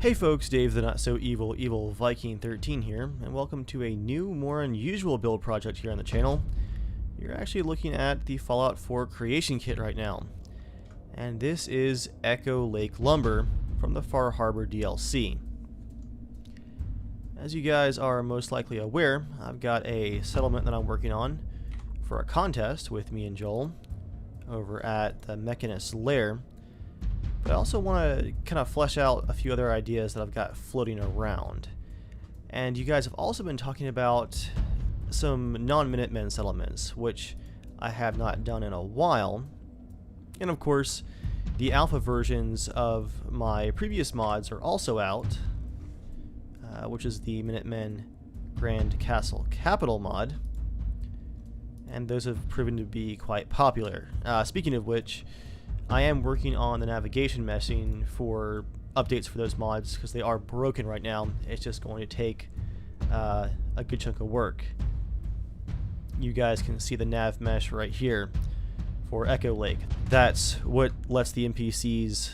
Hey folks, Dave the Not So Evil Viking 13 here, and welcome to a new, more unusual build project here on the channel. You're actually looking at the Fallout 4 creation kit right now, and this is Echo Lake Lumber from the Far Harbor DLC. As you guys are most likely aware, I've got a settlement that I'm working on for a contest with me and Joel over at the Mechanist's Lair. But I also want to kind of flesh out a few other ideas that I've got floating around. And you guys have also been talking about some non-Minutemen settlements, which I have not done in a while. And of course, the alpha versions of my previous mods are also out, which is the Minutemen Grand Castle Capital mod. And those have proven to be quite popular. Speaking of which, I am working on the navigation meshing for updates for those mods because they are broken right now. It's just going to take a good chunk of work. You guys can see the nav mesh right here for Echo Lake. That's what lets the NPCs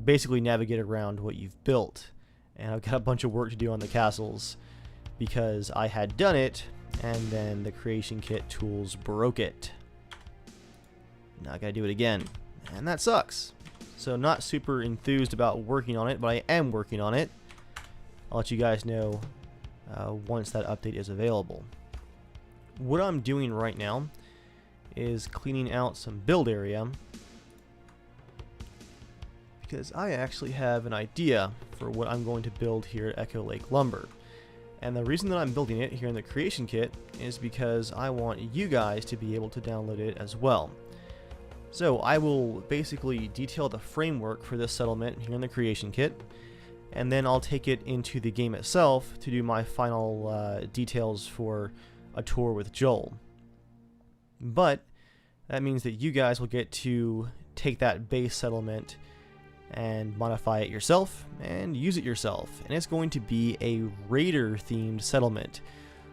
basically navigate around what you've built. And I've got a bunch of work to do on the castles because I had done it and then the creation kit tools broke it. Now I gotta do it again. And that sucks. So not super enthused about working on it, but I am working on it. I'll let you guys know once that update is available. What I'm doing right now is cleaning out some build area because I actually have an idea for what I'm going to build here at Echo Lake Lumber. And the reason that I'm building it here in the creation kit is because I want you guys to be able to download it as well. So I will basically detail the framework for this settlement here in the creation kit, and then I'll take it into the game itself to do my final details for a tour with Joel. But that means that you guys will get to take that base settlement and modify it yourself and use it yourself, and it's going to be a raider themed settlement.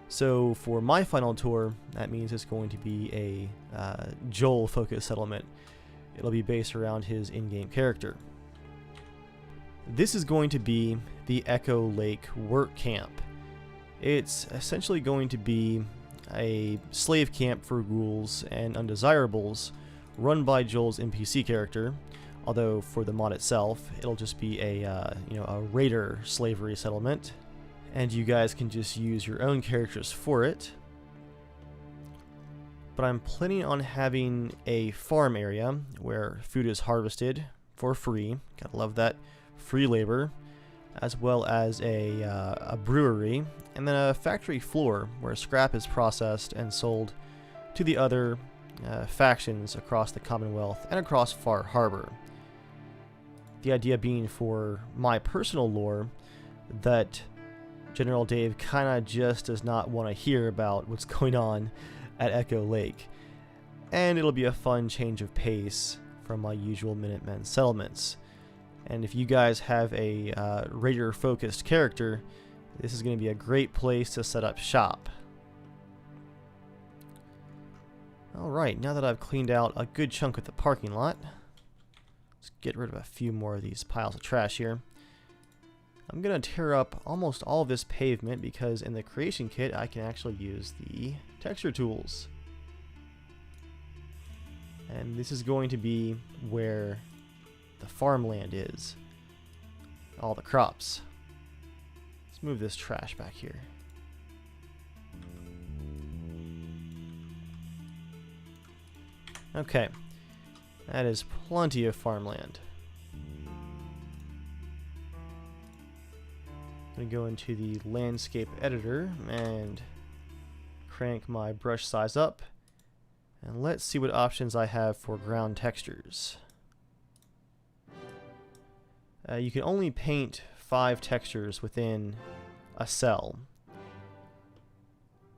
So for my final tour, that means it's going to be a Joel focused settlement. It'll be based around his in-game character. This is going to be the Echo Lake Work Camp. It's essentially going to be a slave camp for ghouls and undesirables run by Joel's NPC character, although for the mod itself, it'll just be a raider slavery settlement. And you guys can just use your own characters for it. But I'm planning on having a farm area where food is harvested for free. Gotta love that free labor. As well as a brewery. And then a factory floor where scrap is processed and sold to the other factions across the Commonwealth and across Far Harbor. The idea being for my personal lore that General Dave kind of just does not want to hear about what's going on at Echo Lake. And it'll be a fun change of pace from my usual Minutemen settlements. And if you guys have a raider-focused character, this is going to be a great place to set up shop. Alright, now that I've cleaned out a good chunk of the parking lot, let's get rid of a few more of these piles of trash here. I'm going to tear up almost all of this pavement because in the creation kit I can actually use the texture tools. And this is going to be where the farmland is. All the crops. Let's move this trash back here. Okay. That is plenty of farmland. I'm going to go into the landscape editor and crank my brush size up, and let's see what options I have for ground textures. You can only paint 5 textures within a cell.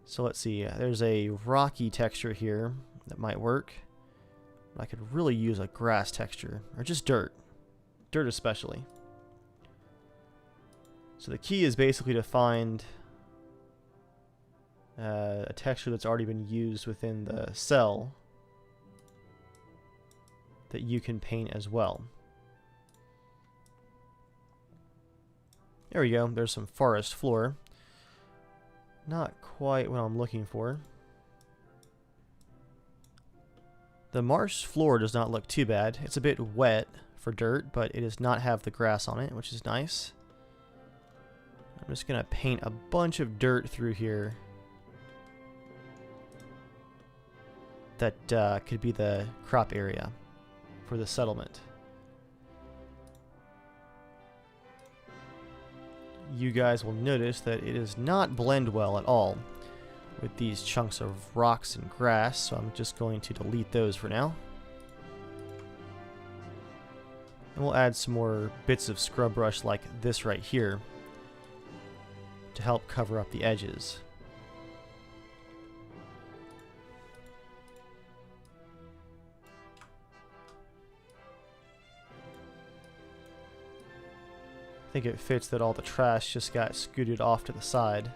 So let's see, there's a rocky texture here that might work. I could really use a grass texture, or just dirt especially. So the key is basically to find a texture that's already been used within the cell that you can paint as well. There we go. There's some forest floor. Not quite what I'm looking for. The marsh floor does not look too bad. It's a bit wet for dirt, but it does not have the grass on it, which is nice. I'm just going to paint a bunch of dirt through here. That could be the crop area for the settlement. You guys will notice that it does not blend well at all with these chunks of rocks and grass, so I'm just going to delete those for now. And we'll add some more bits of scrub brush like this right here to help cover up the edges. I think it fits that all the trash just got scooted off to the side.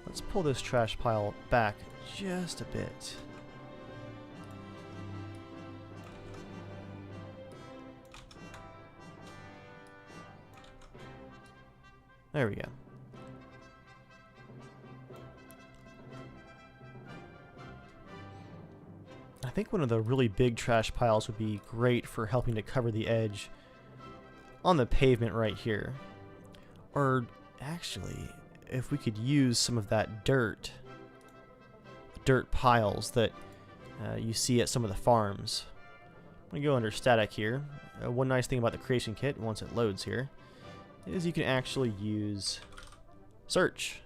Let's pull this trash pile back just a bit. There we go. I think one of the really big trash piles would be great for helping to cover the edge on the pavement right here. Or actually, if we could use some of that dirt piles that you see at some of the farms. I'm going to go under static here. One nice thing about the creation kit, once it loads here, is you can actually use search.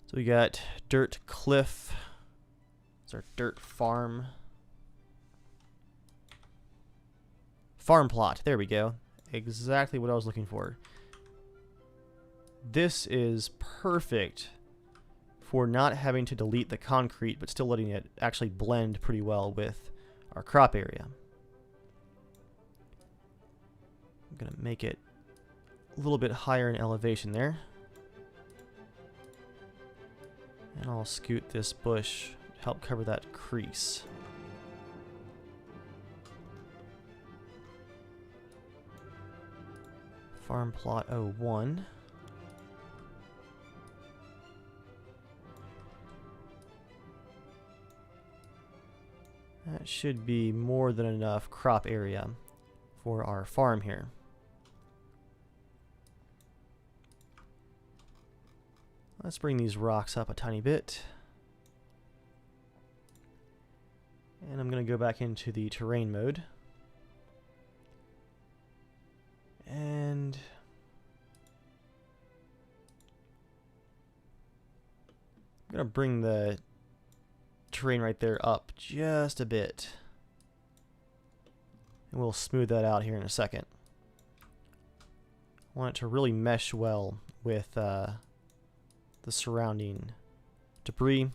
So we got dirt cliff. Our dirt farm plot. There we go. Exactly what I was looking for. This is perfect for not having to delete the concrete, but still letting it actually blend pretty well with our crop area. I'm gonna make it a little bit higher in elevation there, and I'll scoot this bush, help cover that crease. Farm plot 01. That should be more than enough crop area for our farm here. Let's bring these rocks up a tiny bit. And I'm going to go back into the terrain mode. And I'm going to bring the terrain right there up just a bit. And we'll smooth that out here in a second. I want it to really mesh well with the surrounding debris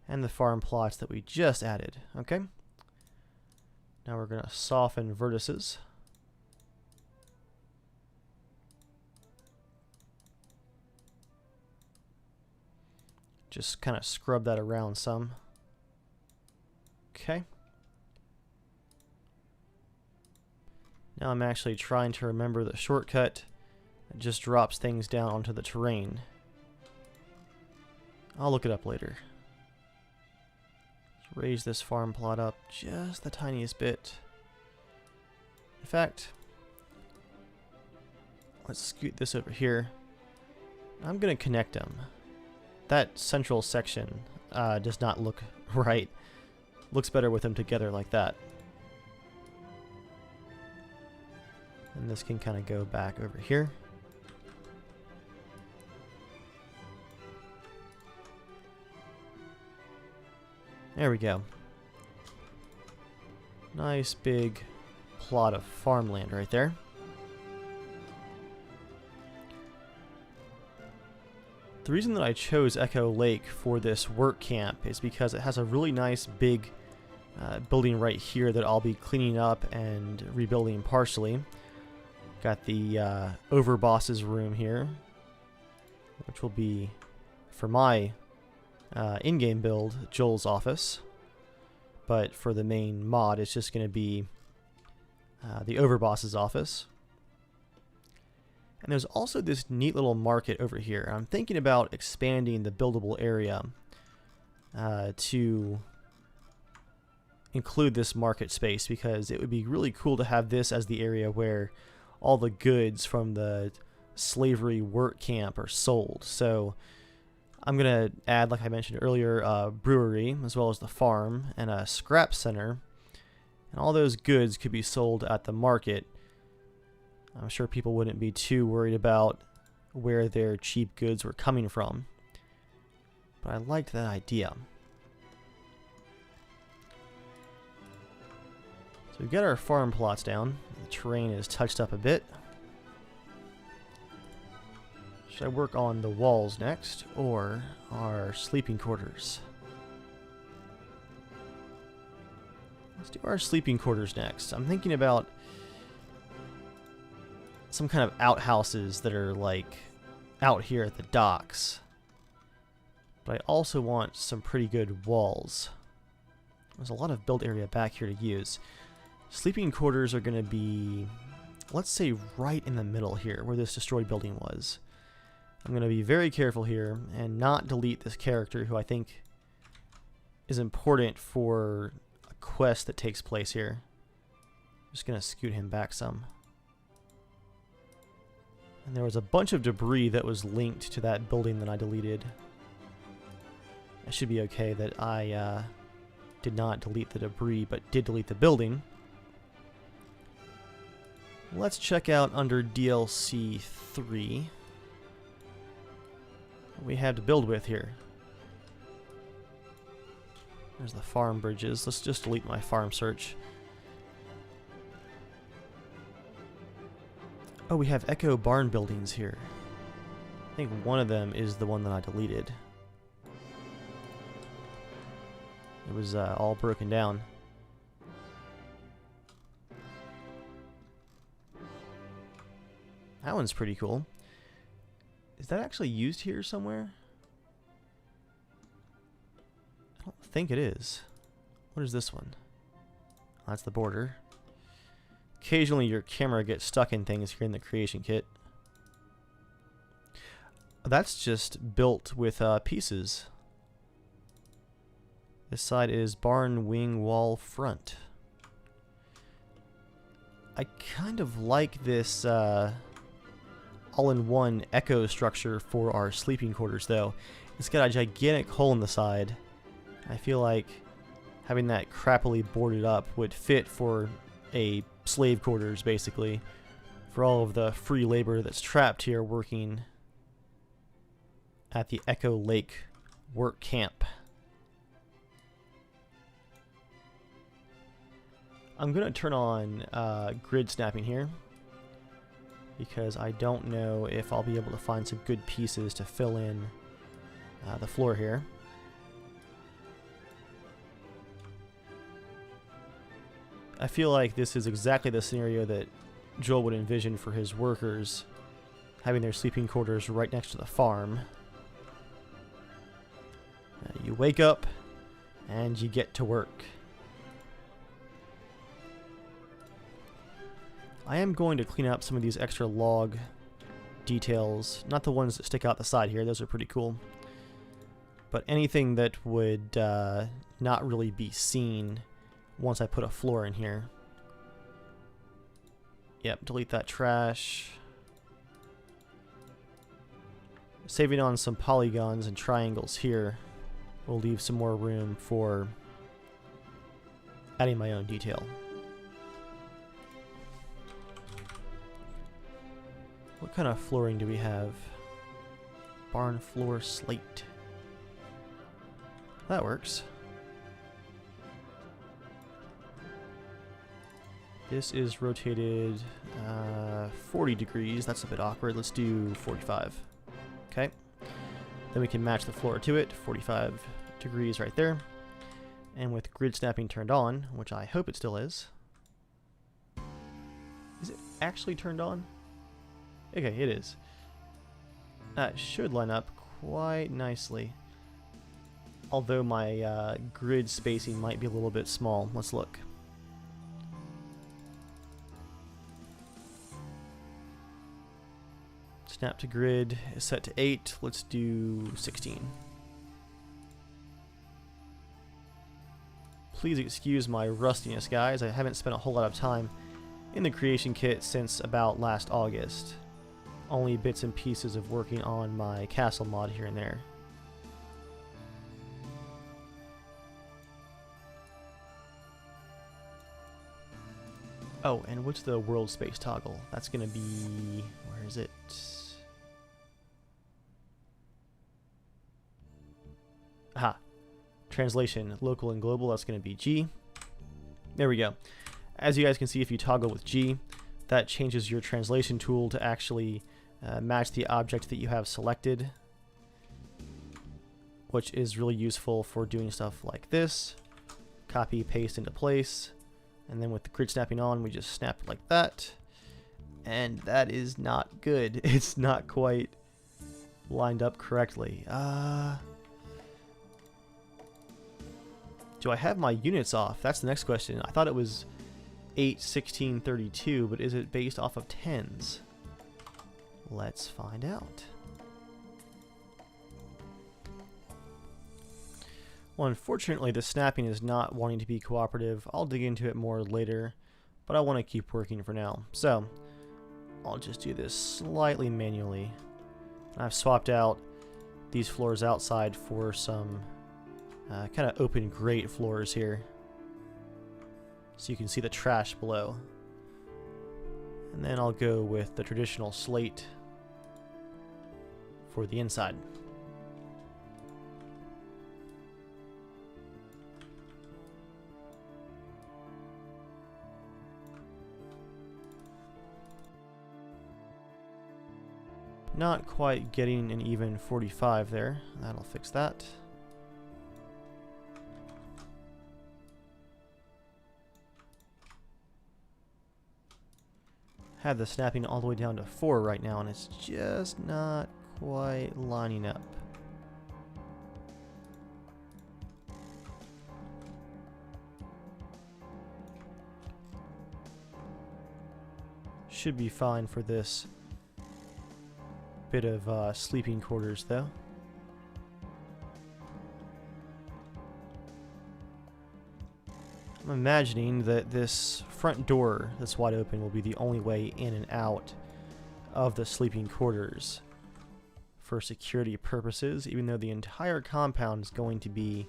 and the farm plots that we just added. Okay. Now we're going to soften vertices. Just kind of scrub that around some. Okay. Now I'm actually trying to remember the shortcut that just drops things down onto the terrain. I'll look it up later. Raise this farm plot up just the tiniest bit. In fact, let's scoot this over here. I'm going to connect them. That central section does not look right. Looks better with them together like that. And this can kind of go back over here. There we go. Nice big plot of farmland right there. The reason that I chose Echo Lake for this work camp is because it has a really nice big building right here that I'll be cleaning up and rebuilding partially. Got the overboss's room here, which will be for my in-game build, Joel's office. But for the main mod, it's just going to be the overboss's office. And there's also this neat little market over here. I'm thinking about expanding the buildable area to include this market space, because it would be really cool to have this as the area where all the goods from the slavery work camp are sold. So I'm going to add, like I mentioned earlier, a brewery, as well as the farm, and a scrap center. And all those goods could be sold at the market. I'm sure people wouldn't be too worried about where their cheap goods were coming from. But I liked that idea. So we've got our farm plots down. The terrain is touched up a bit. Should I work on the walls next, or our sleeping quarters? Let's do our sleeping quarters next. I'm thinking about some kind of outhouses that are like out here at the docks. But I also want some pretty good walls. There's a lot of build area back here to use. Sleeping quarters are going to be, let's say, right in the middle here, where this destroyed building was. I'm going to be very careful here and not delete this character, who I think is important for a quest that takes place here. I'm just going to scoot him back some. And there was a bunch of debris that was linked to that building that I deleted. It should be okay that I did not delete the debris, but did delete the building. Let's check out under DLC 3 what we have to build with here. There's the farm bridges. Let's just delete my farm search. Oh, we have echo barn buildings here. I think one of them is the one that I deleted. It was all broken down. That one's pretty cool. Is that actually used here somewhere? I don't think it is. What is this one? Oh, that's the border. Occasionally your camera gets stuck in things here in the creation kit. That's just built with pieces. This side is barn wing wall front. I kind of like this all-in-one echo structure for our sleeping quarters, though. It's got a gigantic hole in the side. I feel like having that crappily boarded up would fit for a slave quarters, basically, for all of the free labor that's trapped here working at the Echo Lake work camp. I'm going to turn on grid snapping here, because I don't know if I'll be able to find some good pieces to fill in the floor here. I feel like this is exactly the scenario that Joel would envision for his workers, having their sleeping quarters right next to the farm. You wake up and you get to work. I am going to clean up some of these extra log details, not the ones that stick out the side here, those are pretty cool, but anything that would not really be seen once I put a floor in here. Yep, delete that trash. Saving on some polygons and triangles here will leave some more room for adding my own detail. What kind of flooring do we have? Barn floor slate. That works. This is rotated 40 degrees. That's a bit awkward. Let's do 45. Okay. Then we can match the floor to it. 45 degrees right there. And with grid snapping turned on, which I hope it still is. Is it actually turned on? Okay, it is. That should line up quite nicely. Although my grid spacing might be a little bit small. Let's look. Snap to grid is set to 8. Let's do 16. Please excuse my rustiness, guys. I haven't spent a whole lot of time in the creation kit since about last August. Only bits and pieces of working on my castle mod here and there. Oh, and what's the world space toggle? That's going to be... where is it? Aha. Translation, local and global, that's going to be G. There we go. As you guys can see, if you toggle with G, that changes your translation tool to actually match the object that you have selected, which is really useful for doing stuff like this. Copy, paste into place. And then with the grid snapping on, we just snap it like that. And that is not good. It's not quite lined up correctly. Do I have my units off? That's the next question. I thought it was 8, 16, 32, but is it based off of 10s? Let's find out. Well, unfortunately, the snapping is not wanting to be cooperative. I'll dig into it more later, but I want to keep working for now. So, I'll just do this slightly manually. I've swapped out these floors outside for some kind of open grate floors here, so you can see the trash below. And then I'll go with the traditional slate for the inside. Not quite getting an even 45 there. That'll fix that. Had the snapping all the way down to 4 right now, and it's just not quite lining up. Should be fine for this bit of sleeping quarters, though. I'm imagining that this front door that's wide open will be the only way in and out of the sleeping quarters for security purposes, even though the entire compound is going to be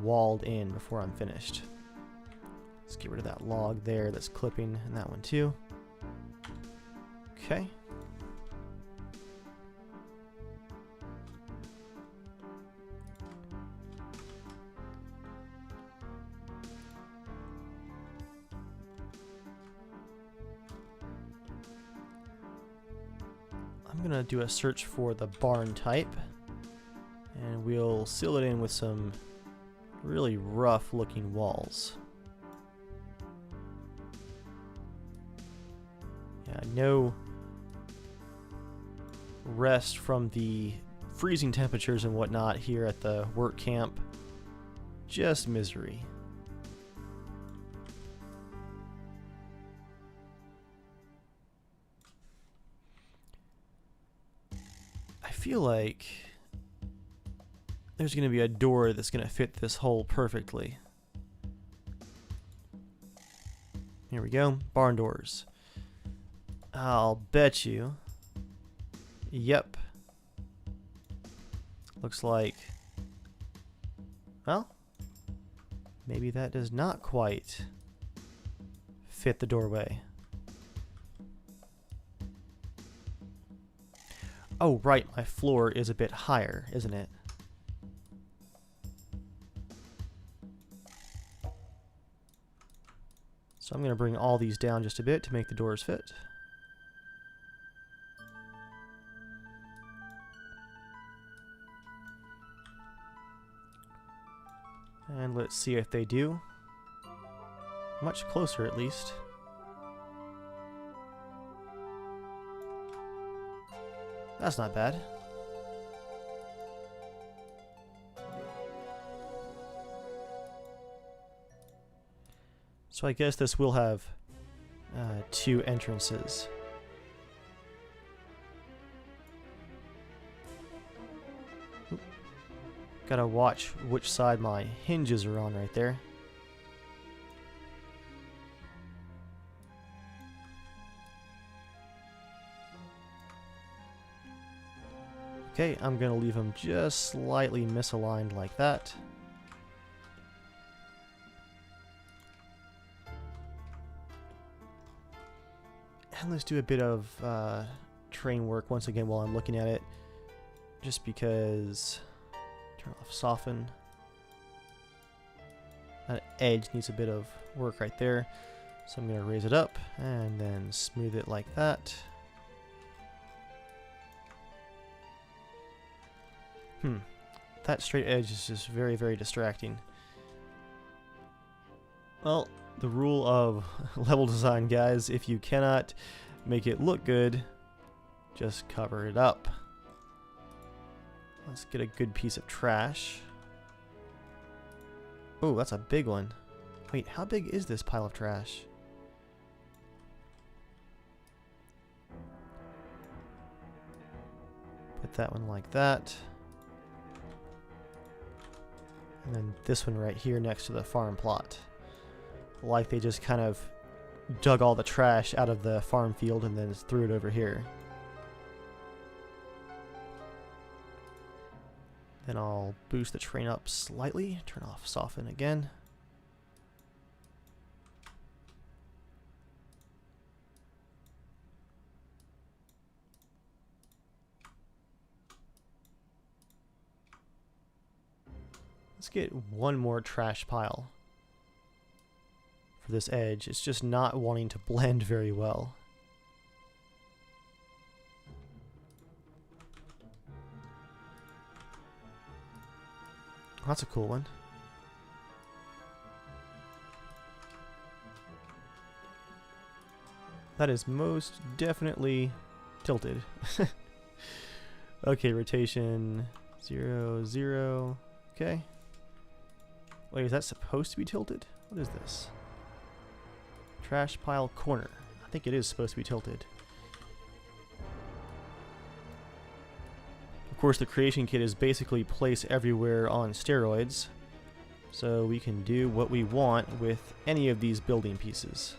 walled in before I'm finished. Let's get rid of that log there that's clipping, and that one too. Okay. I'm gonna do a search for the barn type, and we'll seal it in with some really rough looking walls. Yeah, no rest from the freezing temperatures and whatnot here at the work camp, just misery. I feel like there's going to be a door that's going to fit this hole perfectly. Here we go, barn doors. I'll bet you. Yep. Looks like, well, maybe that does not quite fit the doorway. Oh, right, my floor is a bit higher, isn't it? So I'm going to bring all these down just a bit to make the doors fit. And let's see if they do. Much closer, at least. That's not bad. So I guess this will have 2 entrances. Oop. Gotta watch which side my hinges are on right there. Okay, I'm gonna leave them just slightly misaligned like that. And let's do a bit of terrain work once again while I'm looking at it. Just because... Turn off soften. That edge needs a bit of work right there. So I'm going to raise it up and then smooth it like that. That straight edge is just very, very distracting. Well, the rule of level design, guys, if you cannot make it look good, just cover it up. Let's get a good piece of trash. Oh, that's a big one. Wait, how big is this pile of trash? Put that one like that. And then this one right here next to the farm plot. Like they just kind of dug all the trash out of the farm field and then threw it over here. Then I'll boost the terrain up slightly, turn off soften again. Let's get one more trash pile for this edge. It's just not wanting to blend very well. That's a cool one. That is most definitely tilted. Okay, rotation 0, 0. Okay. Wait, is that supposed to be tilted? What is this? Trash pile corner. I think it is supposed to be tilted. Of course, the creation kit is basically place everywhere on steroids, so we can do what we want with any of these building pieces.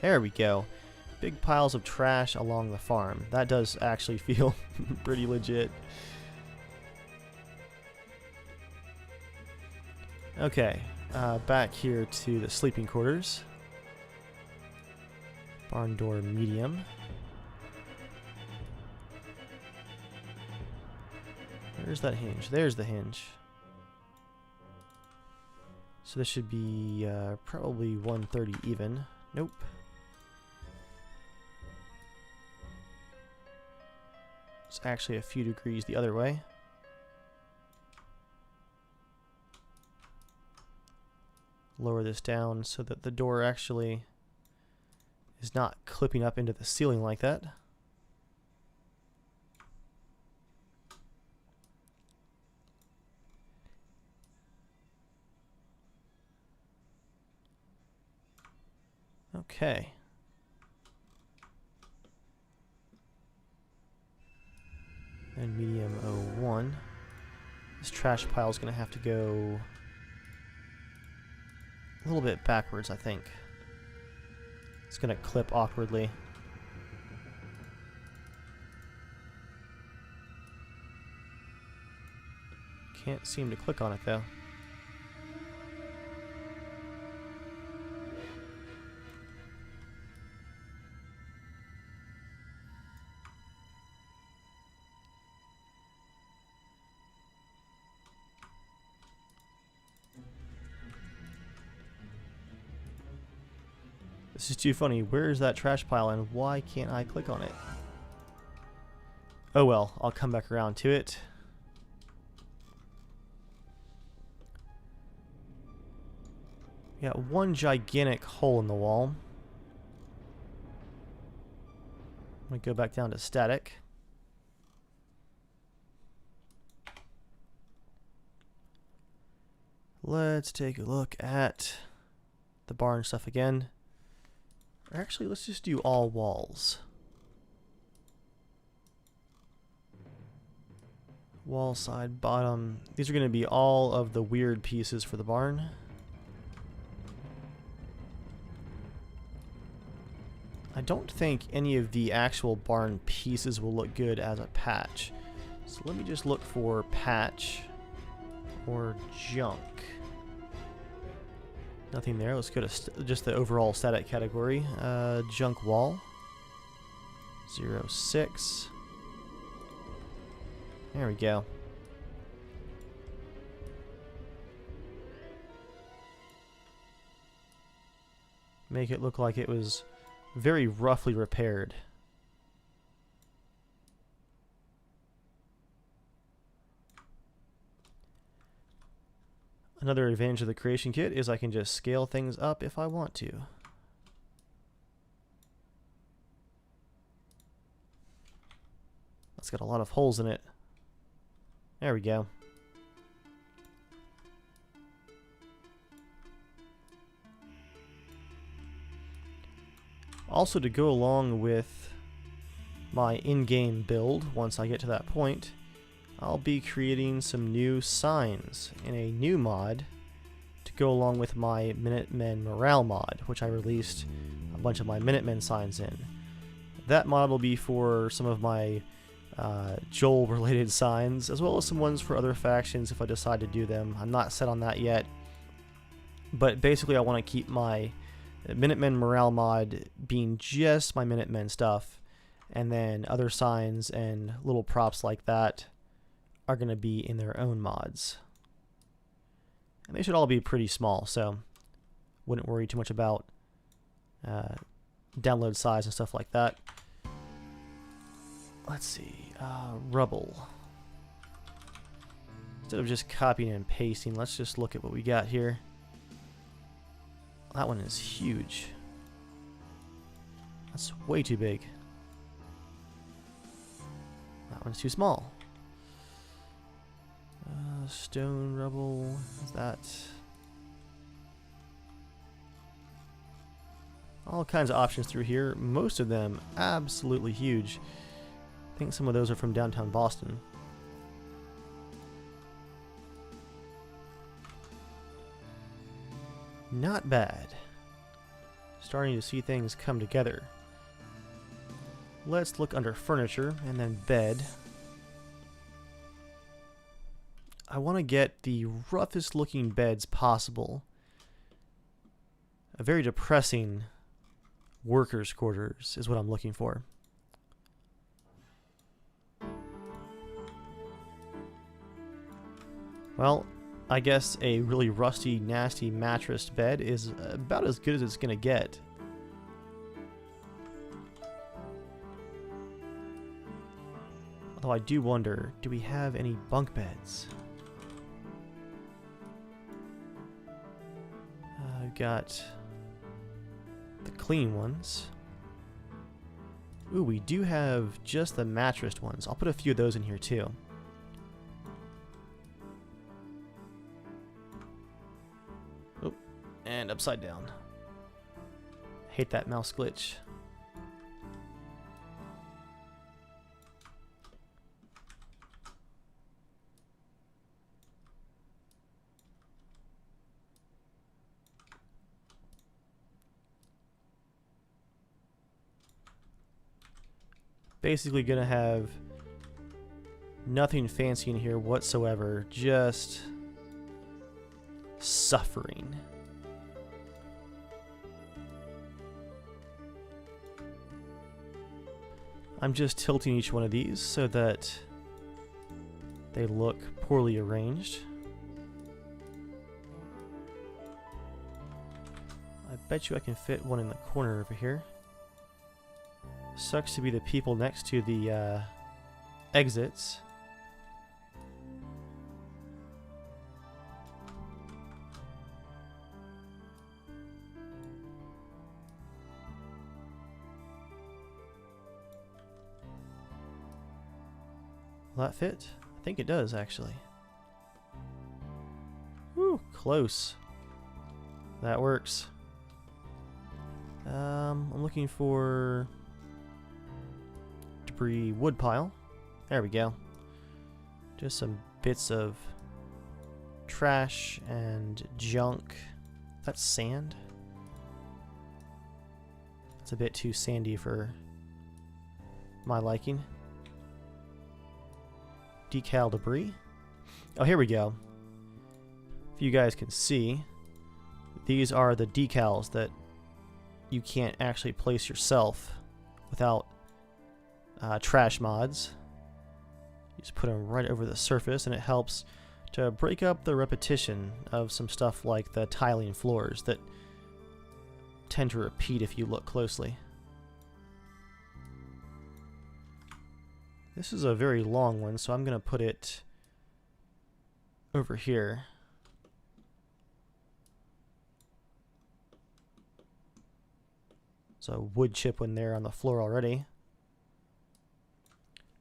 There we go. Big piles of trash along the farm. That does actually feel pretty legit. Okay, back here to the sleeping quarters. Barn door medium. Where's that hinge? There's the hinge. So this should be probably 130 even. Nope. It's actually a few degrees the other way. Lower this down so that the door actually is not clipping up into the ceiling like that. Okay. And medium 01. This trash pile is going to have to go a little bit backwards, I think. It's going to clip awkwardly. Can't seem to click on it though. This is too funny. Where is that trash pile and why can't I click on it? Oh well, I'll come back around to it. We got one gigantic hole in the wall. I'm going to go back down to static. Let's take a look at the barn stuff again. Or actually, let's just do all walls. Wall, side, bottom. These are going to be all of the weird pieces for the barn. I don't think any of the actual barn pieces will look good as a patch. So let me just look for patch or junk. Nothing there. Let's go to just the overall static category. Junk wall. 0.6. There we go. Make it look like it was very roughly repaired. Another advantage of the creation kit is I can just scale things up if I want to. It's got a lot of holes in it. There we go. Also, to go along with my in-game build, once I get to that point, I'll be creating some new signs in a new mod to go along with my Minutemen morale mod, which I released a bunch of my Minutemen signs in. That mod will be for some of my Joel-related signs, as well as some ones for other factions if I decide to do them. I'm not set on that yet, but basically I want to keep my Minutemen morale mod being just my Minutemen stuff, and then other signs and little props like that are going to be in their own mods. And they should all be pretty small, so wouldn't worry too much about download size and stuff like that. Let's see, rubble. Instead of just copying and pasting, let's just look at what we got here. That one is huge. That's way too big. That one's too small. Stone rubble, is that? All kinds of options through here. Most of them absolutely huge. I think some of those are from downtown Boston. Not bad. Starting to see things come together. Let's look under furniture and then bed. I want to get the roughest looking beds possible. A very depressing workers' quarters is what I'm looking for. Well, I guess a really rusty, nasty mattress bed is about as good as it's going to get. Although I do wonder, do we have any bunk beds? I've got the clean ones. Ooh, we do have just the mattress ones. I'll put a few of those in here too. Oh, and upside down. Hate that mouse glitch. Basically gonna have nothing fancy in here whatsoever, just suffering. I'm just tilting each one of these so that they look poorly arranged. I bet you I can fit one in the corner over here. Sucks to be the people next to the exits. Will that fit? I think it does, actually. Whew, close. That works. I'm looking for debris wood pile. There we go. Just some bits of trash and junk. That's sand. It's a bit too sandy for my liking. Decal debris. Oh, here we go. If you guys can see, these are the decals that you can't actually place yourself without trash mods. You just put them right over the surface, and it helps to break up the repetition of some stuff like the tiling floors that tend to repeat if you look closely. This is a very long one, so I'm going to put it over here. So wood chip one there on the floor already.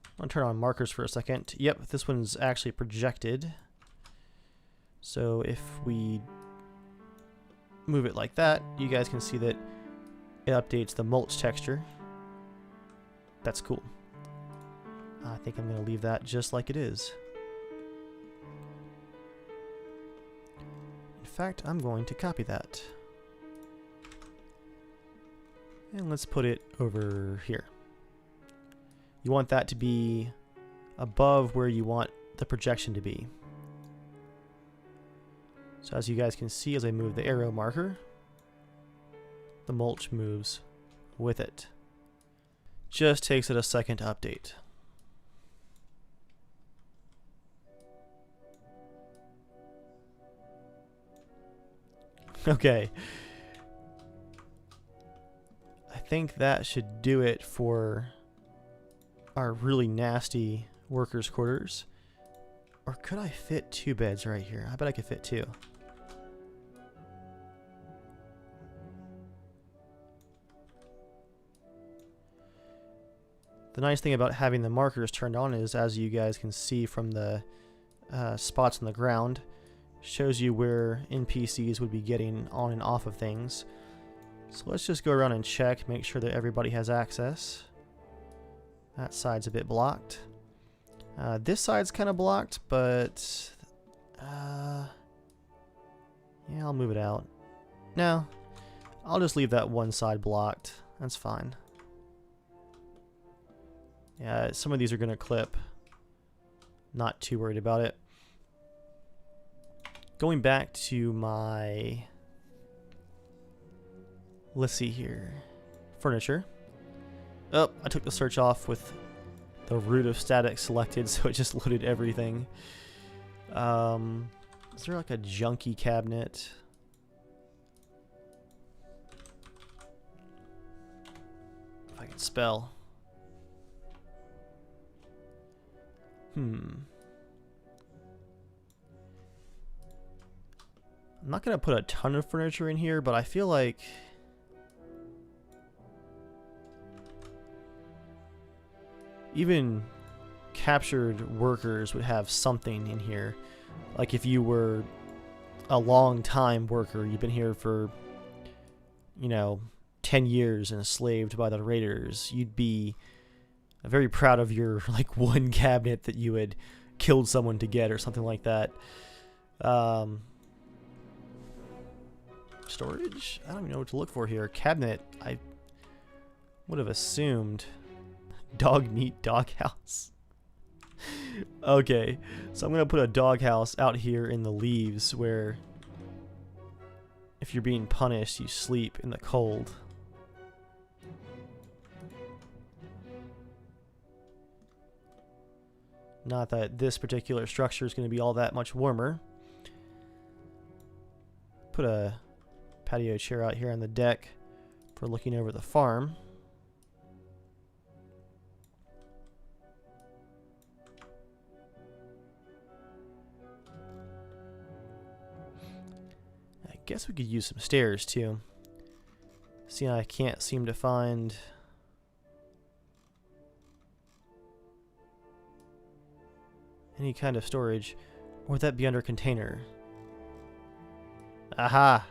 I'm going to turn on markers for a second. Yep, this one's actually projected. So if we move it like that, you guys can see that it updates the mulch texture. That's cool. I think I'm going to leave that just like it is. In fact, I'm going to copy that. And let's put it over here. You want that to be above where you want the projection to be. So as you guys can see, as I move the arrow marker, the mulch moves with it. Just takes it a second to update. Okay. I think that should do it for our really nasty workers' quarters. Or could I fit 2 beds right here? I bet I could fit 2. The nice thing about having the markers turned on is, as you guys can see from the spots on the ground, shows you where NPCs would be getting on and off of things. So let's just go around and check, make sure that everybody has access. That side's a bit blocked. This side's kind of blocked, but yeah, I'll move it out. No, I'll just leave that one side blocked. That's fine. Yeah, some of these are going to clip. Not too worried about it. Going back to my, let's see here, furniture. Oh, I took the search off with the root of static selected, so it just loaded everything. Is there like a junky cabinet? If I can spell. I'm not going to put a ton of furniture in here, but I feel like even captured workers would have something in here. Like if you were a long-time worker, you've been here for, you know, 10 years and enslaved by the raiders, you'd be very proud of your like one cabinet that you had killed someone to get or something like that. Storage? I don't even know what to look for here. Cabinet, I would have assumed dog meat doghouse. Okay, so I'm going to put a doghouse out here in the leaves where if you're being punished, you sleep in the cold. Not that this particular structure is going to be all that much warmer. Put a patio chair out here on the deck for looking over the farm. I guess we could use some stairs too. See, I can't seem to find any kind of storage. Or would that be under container? Aha!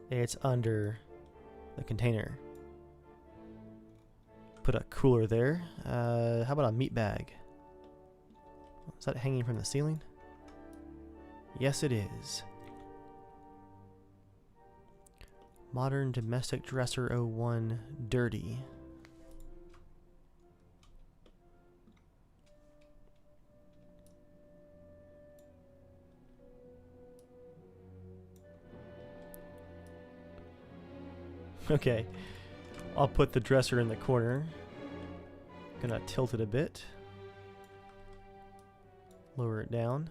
It's under the container. Put a cooler there. How about a meat bag? Is that hanging from the ceiling? Yes, it is. Modern domestic dresser 01 dirty. Okay, I'll put the dresser in the corner. Gonna tilt it a bit. Lower it down.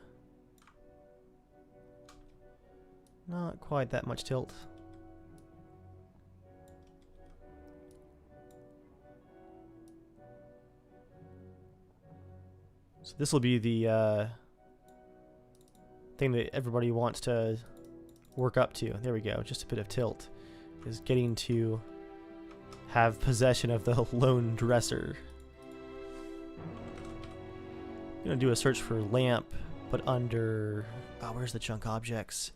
Not quite that much tilt. So this will be the thing that everybody wants to work up to. There we go, just a bit of tilt. Is getting to have possession of the lone dresser. I'm gonna do a search for lamp, but under... Oh, where's the junk objects?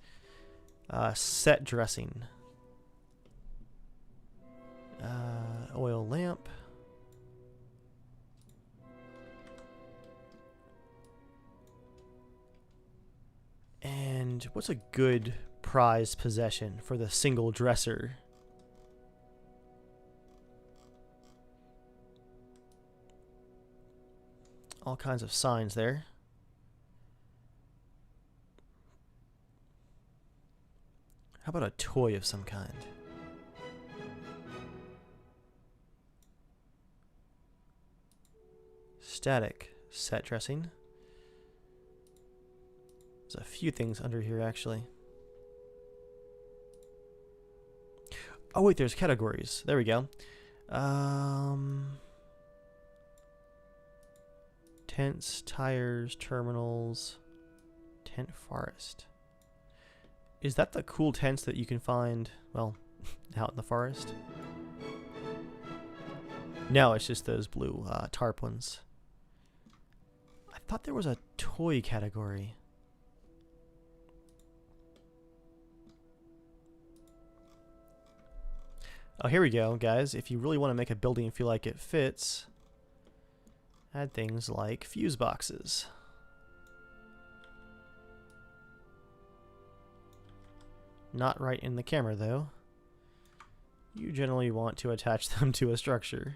Set dressing. Oil lamp. And what's a good prized possession for the single dresser? All kinds of signs there. How about a toy of some kind? Static set dressing. There's a few things under here actually. Oh wait, there's categories. There we go. Tents, tires, terminals, tent forest. Is that the cool tents that you can find, well, out in the forest? No, it's just those blue tarp ones. I thought there was a toy category. Oh, here we go, guys. If you really want to make a building feel like it fits, add things like fuse boxes. Not right in the camera, though. You generally want to attach them to a structure.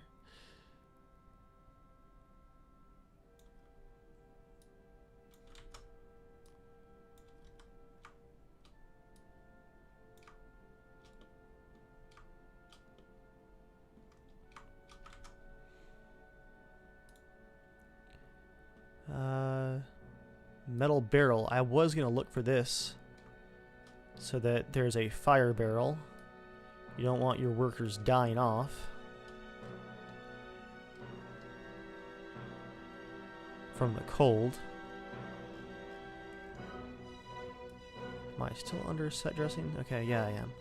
Metal barrel. I was going to look for this so that there's a fire barrel. You don't want your workers dying off. From the cold. Am I still under set dressing? Okay, yeah, I am.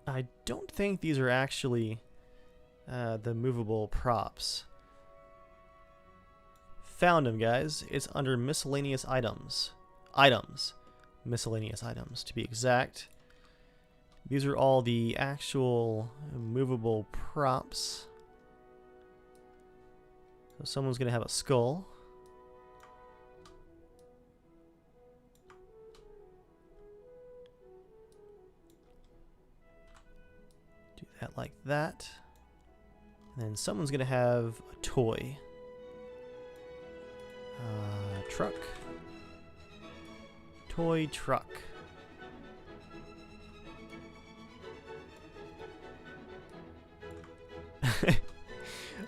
I don't think these are actually the movable props. Found them, guys. It's under miscellaneous items. Miscellaneous items, to be exact. These are all the actual movable props. So someone's going to have a skull. Do that like that. And then someone's going to have a toy. Truck. Toy truck.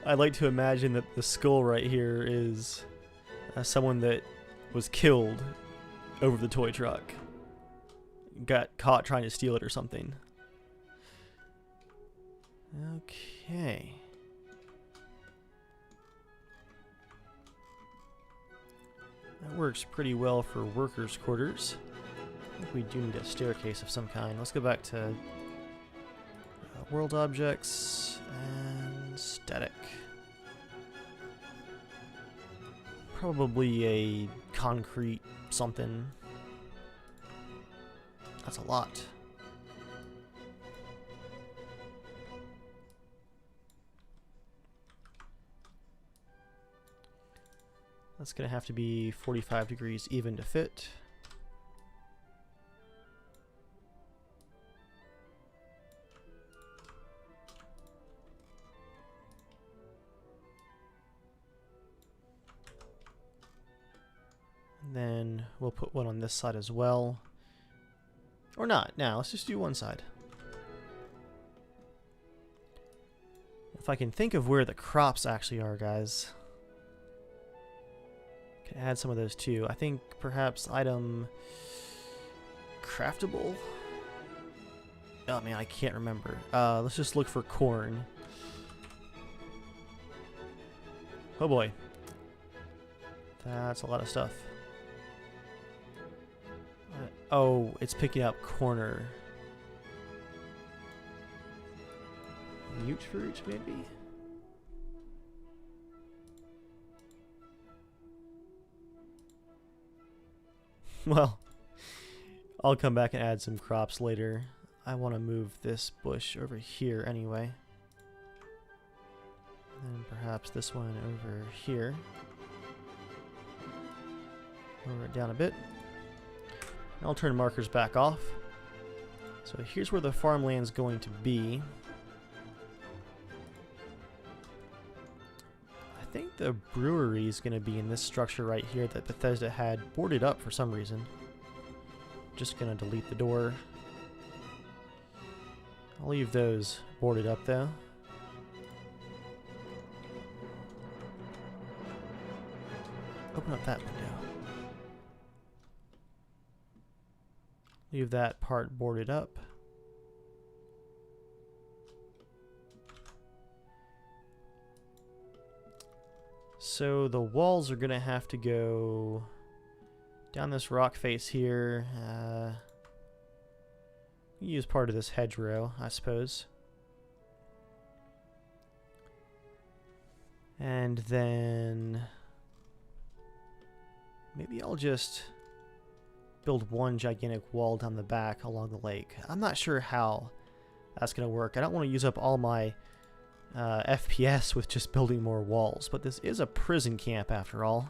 I'd like to imagine that the skull right here is someone that was killed over the toy truck. Got caught trying to steal it or something. Okay. That works pretty well for workers' quarters. I think we do need a staircase of some kind. Let's go back to world objects and static. Probably a concrete something. That's a lot. That's going to have to be 45 degrees even to fit. And then we'll put one on this side as well. Or not. Now, let's just do one side. If I can think of where the crops actually are, guys. Can add some of those too. I think perhaps item craftable. Oh man, I can't remember. Let's just look for corn. Oh boy. That's a lot of stuff. Oh, it's picking up corner. Mute fruit, maybe? Well, I'll come back and add some crops later. I want to move this bush over here anyway. And perhaps this one over here. Lower it down a bit. And I'll turn markers back off. So here's where the farmland's going to be. I think the brewery is going to be in this structure right here that Bethesda had boarded up for some reason. Just going to delete the door. I'll leave those boarded up though. Open up that window. Leave that part boarded up. So the walls are going to have to go down this rock face here. Use part of this hedgerow, I suppose. And then maybe I'll just build one gigantic wall down the back along the lake. I'm not sure how that's going to work. I don't want to use up all my FPS with just building more walls, but this is a prison camp after all.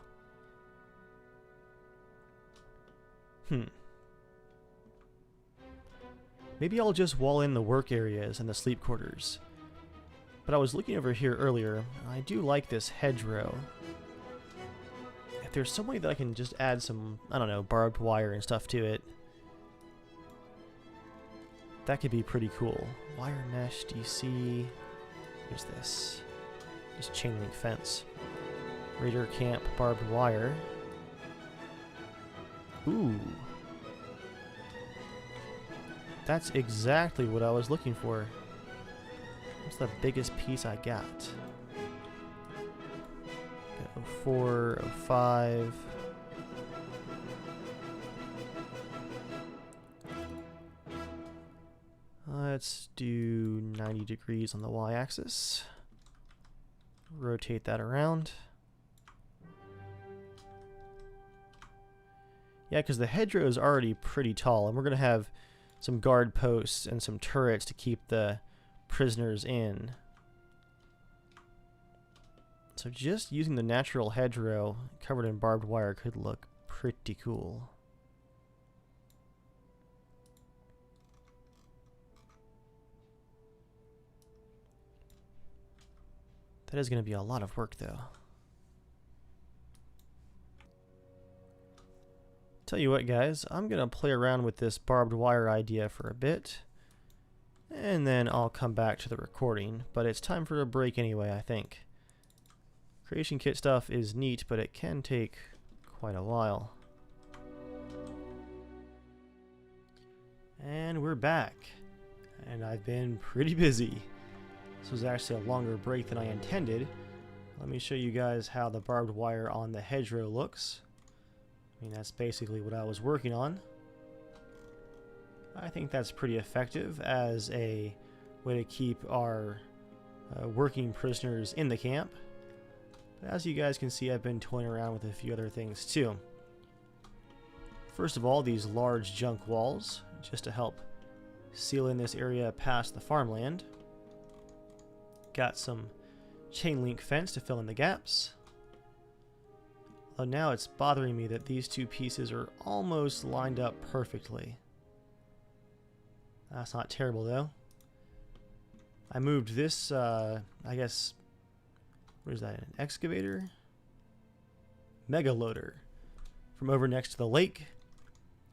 Maybe I'll just wall in the work areas and the sleep quarters. But I was looking over here earlier, and I do like this hedgerow. If there's some way that I can just add some, I don't know, barbed wire and stuff to it, that could be pretty cool. Wire mesh, DC... Here's this. Just chain link fence. Raider camp barbed wire. Ooh. That's exactly what I was looking for. What's the biggest piece I got? Got 04, 05. Let's do 90 degrees on the y-axis. Rotate that around. Yeah, because the hedgerow is already pretty tall, and we're going to have some guard posts and some turrets to keep the prisoners in. So just using the natural hedgerow covered in barbed wire could look pretty cool. That is going to be a lot of work, though. Tell you what, guys, I'm going to play around with this barbed wire idea for a bit, and then I'll come back to the recording, but it's time for a break anyway, I think. Creation kit stuff is neat, but it can take quite a while. And we're back, and I've been pretty busy. This was actually a longer break than I intended. Let me show you guys how the barbed wire on the hedgerow looks. I mean, that's basically what I was working on. I think that's pretty effective as a way to keep our working prisoners in the camp. But as you guys can see, I've been toying around with a few other things too. First of all, these large junk walls, just to help seal in this area past the farmland. Got some chain link fence to fill in the gaps. Although now it's bothering me that these two pieces are almost lined up perfectly. That's not terrible though. I moved this, I guess, what is that, an excavator? Mega loader from over next to the lake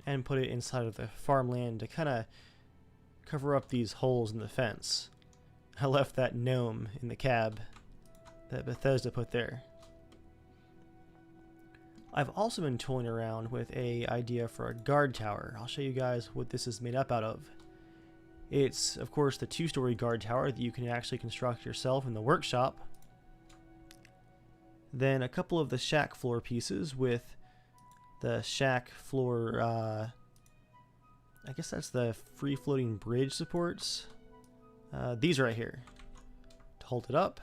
and put it inside of the farmland to kind of cover up these holes in the fence. I left that gnome in the cab that Bethesda put there. I've also been toying around with an idea for a guard tower. I'll show you guys what this is made up out of. It's, of course, the two-story guard tower that you can actually construct yourself in the workshop. Then a couple of the shack floor pieces with the shack floor, I guess that's the free-floating bridge supports. These right here to hold it up.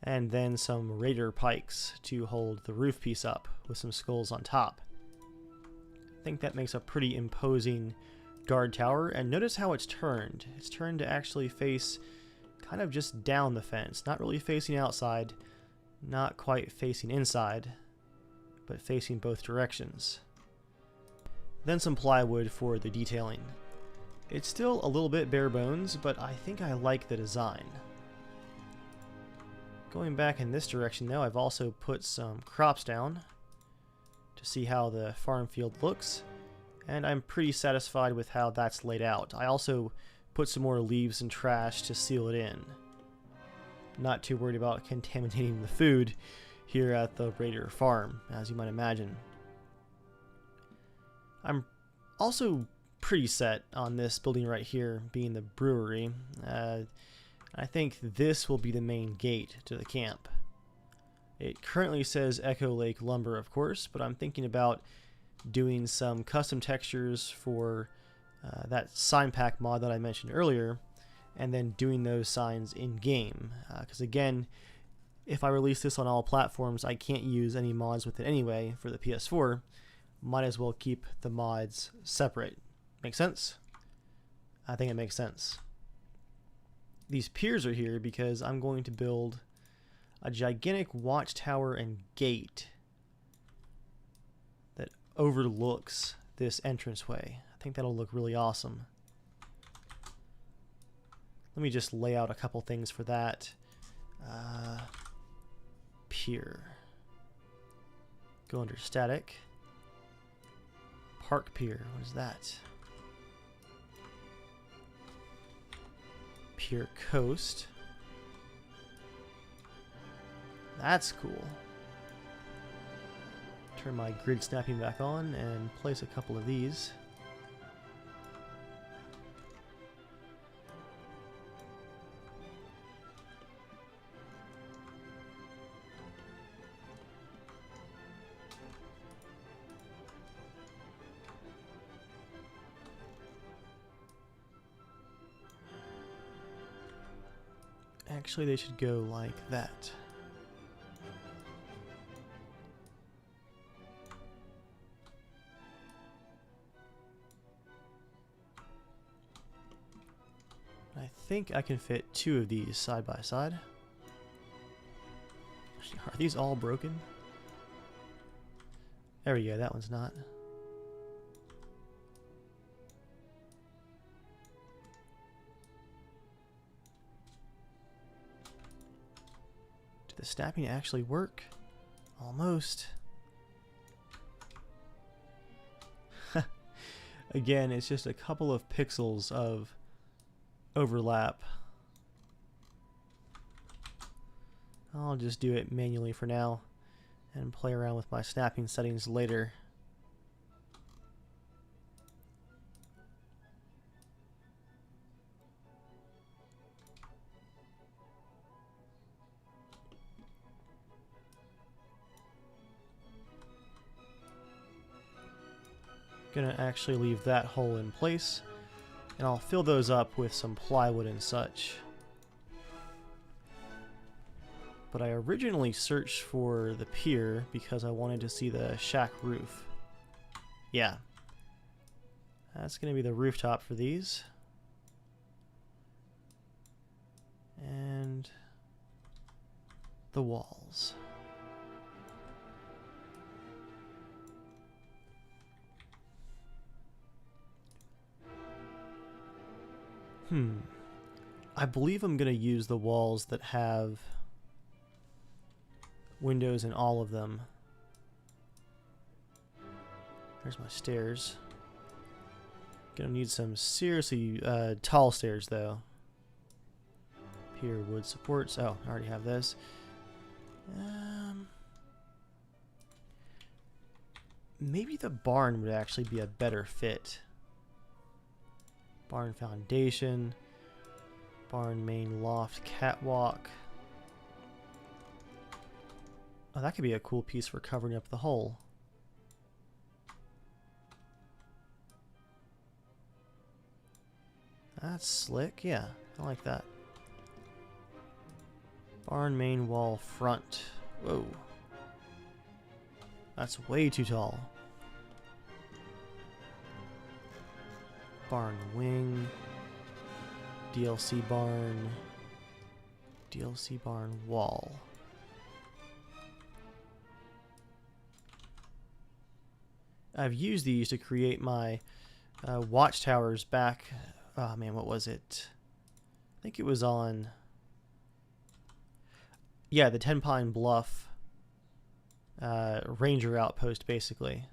And then some raider pikes to hold the roof piece up with some skulls on top. I think that makes a pretty imposing guard tower, and notice how it's turned. It's turned to actually face kind of just down the fence, not really facing outside, not quite facing inside, but facing both directions. Then some plywood for the detailing. It's still a little bit bare bones, but I think I like the design. Going back in this direction though, I've also put some crops down to see how the farm field looks, and I'm pretty satisfied with how that's laid out. I also put some more leaves and trash to seal it in. Not too worried about contaminating the food here at the Raider farm, as you might imagine. I'm also pretty set on this building right here being the brewery. I think this will be the main gate to the camp. It currently says Echo Lake Lumber, of course, but I'm thinking about doing some custom textures for that sign pack mod that I mentioned earlier, and then doing those signs in game. Because again, if I release this on all platforms, I can't use any mods with it anyway for the PS4. Might as well keep the mods separate. Make sense? I think it makes sense. These piers are here because I'm going to build a gigantic watchtower and gate that overlooks this entranceway. I think that'll look really awesome. Let me just lay out a couple things for that. Pier. Go under static. Park pier. What is that? Pier coast. That's cool. Turn my grid snapping back on and place a couple of these. Actually, they should go like that. I think I can fit two of these side by side. Are these all broken? There we go, that one's not. The snapping actually work? Almost. Again, it's just a couple of pixels of overlap. I'll just do it manually for now and play around with my snapping settings later. Gonna actually leave that hole in place, and I'll fill those up with some plywood and such. But I originally searched for the pier because I wanted to see the shack roof. Yeah, That's going to be the rooftop for these. And the walls. I believe I'm going to use the walls that have windows in all of them. There's my stairs. Gonna need some seriously tall stairs though. Pier wood supports. Oh, I already have this. Maybe the barn would actually be a better fit. Barn foundation. Barn main loft catwalk. Oh, that could be a cool piece for covering up the hole. That's slick. Yeah, I like that. Barn main wall front. Whoa. That's way too tall. Barn wing. DLC barn. DLC barn wall. I've used these to create my watchtowers back. Oh man, what was it? I think it was on... Yeah, the 10 Pine Bluff Ranger outpost, basically.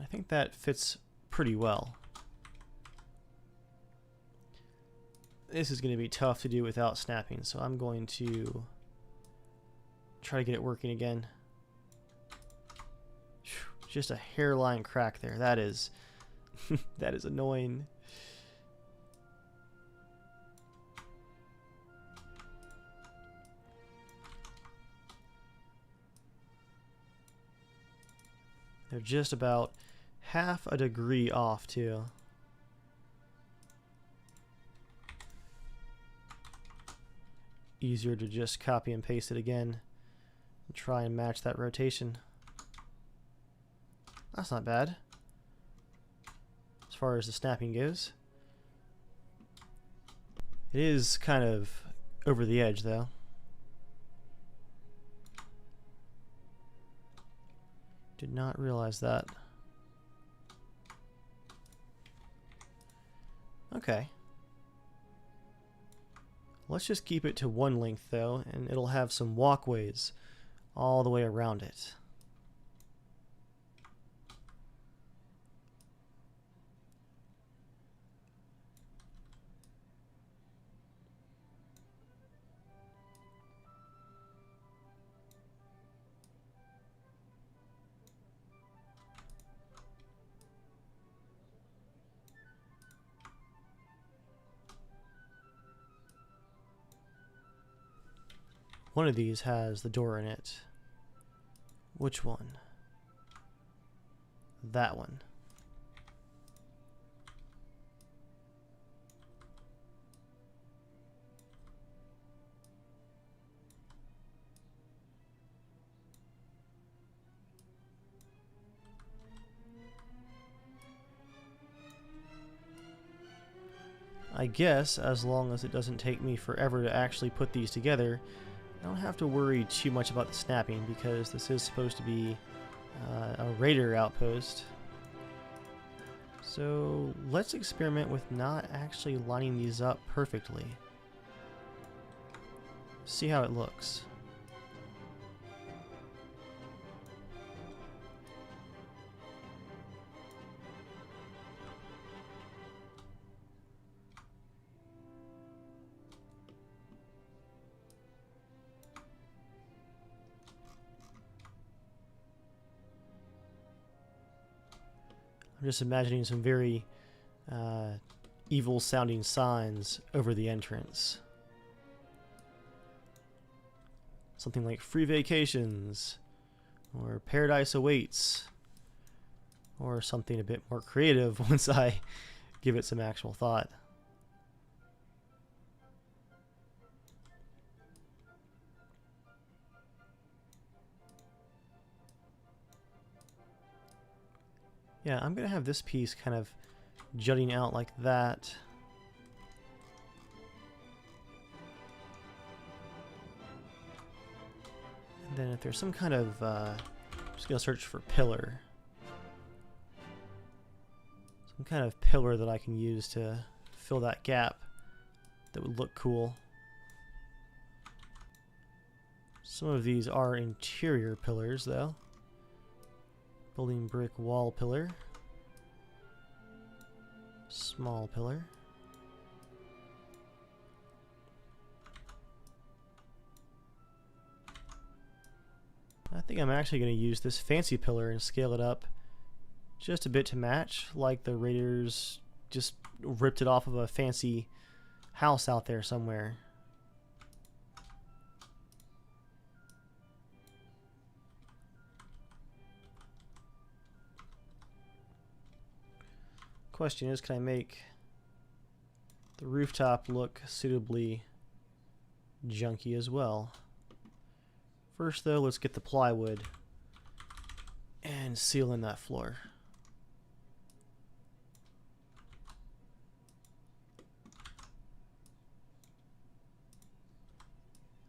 I think that fits pretty well. This is going to be tough to do without snapping, so I'm going to try to get it working again. Just a hairline crack there. That is... that is annoying. They're just about half a degree off too. Easier to just copy and paste it again and try and match that rotation. That's not bad as far as the snapping goes. It is kind of over the edge though. Did not realize that. Okay. Let's just keep it to one length though, and it'll have some walkways all the way around it. One of these has the door in it. Which one? That one. I guess as long as it doesn't take me forever to actually put these together, I don't have to worry too much about the snapping because this is supposed to be a raider outpost. So let's experiment with not actually lining these up perfectly. See how it looks. I'm just imagining some very evil sounding signs over the entrance. Something like free vacations, or paradise awaits, or something a bit more creative once I give it some actual thought. Yeah, I'm going to have this piece kind of jutting out like that. And then if there's some kind of, I'm just going to search for pillar. Some kind of pillar that I can use to fill that gap that would look cool. Some of these are interior pillars though. Building brick wall pillar. Small pillar. I think I'm actually going to use this fancy pillar and scale it up just a bit to match, like the Raiders just ripped it off of a fancy house out there somewhere. Question is, can I make the rooftop look suitably junky as well? First though, let's get the plywood and seal in that floor.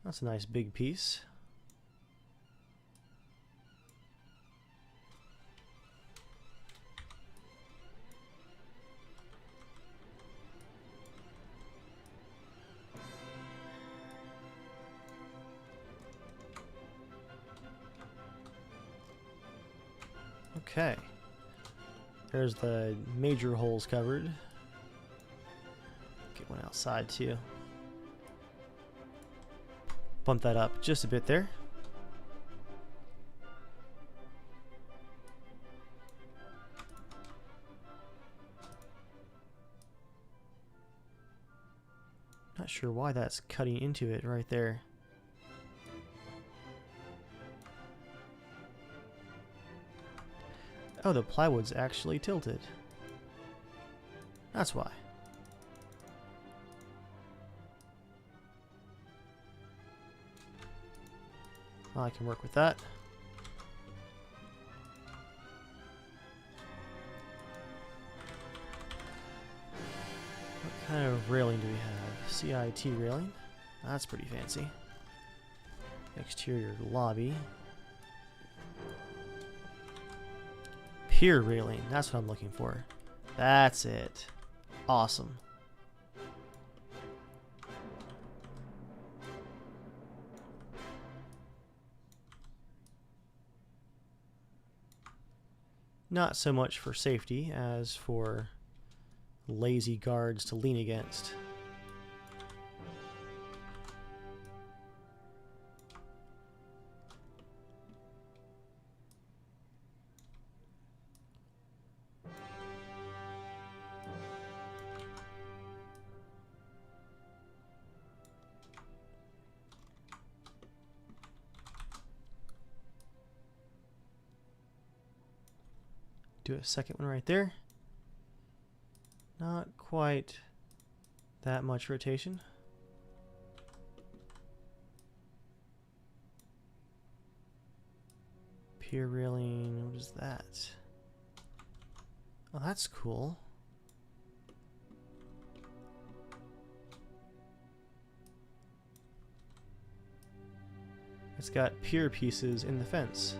That's a nice big piece. Okay. There's the major holes covered. Get one outside too. Bump that up just a bit there. Not sure why that's cutting into it right there. Oh, the plywood's actually tilted. That's why. I can work with that. What kind of railing do we have? CIT railing. That's pretty fancy. Exterior lobby. Pier railing. That's what I'm looking for. That's it. Awesome. Not so much for safety as for lazy guards to lean against. Do a second one right there. Not quite that much rotation. Pier railing, what is that? Oh, that's cool. It's got pier pieces in the fence.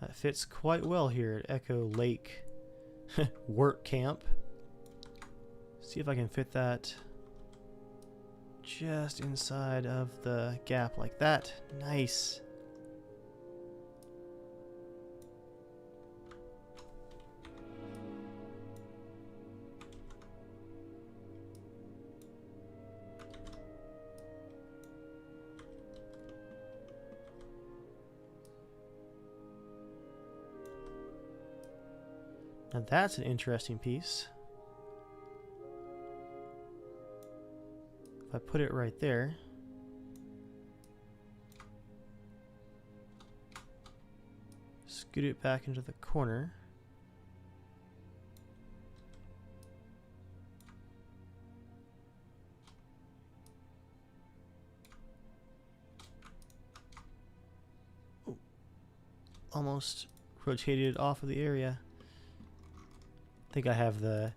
That fits quite well here at Echo Lake Work Camp. See if I can fit that just inside of the gap like that. Nice. Now that's an interesting piece. If I put it right there, scoot it back into the corner. Ooh. almost rotated off of the area. I think I have the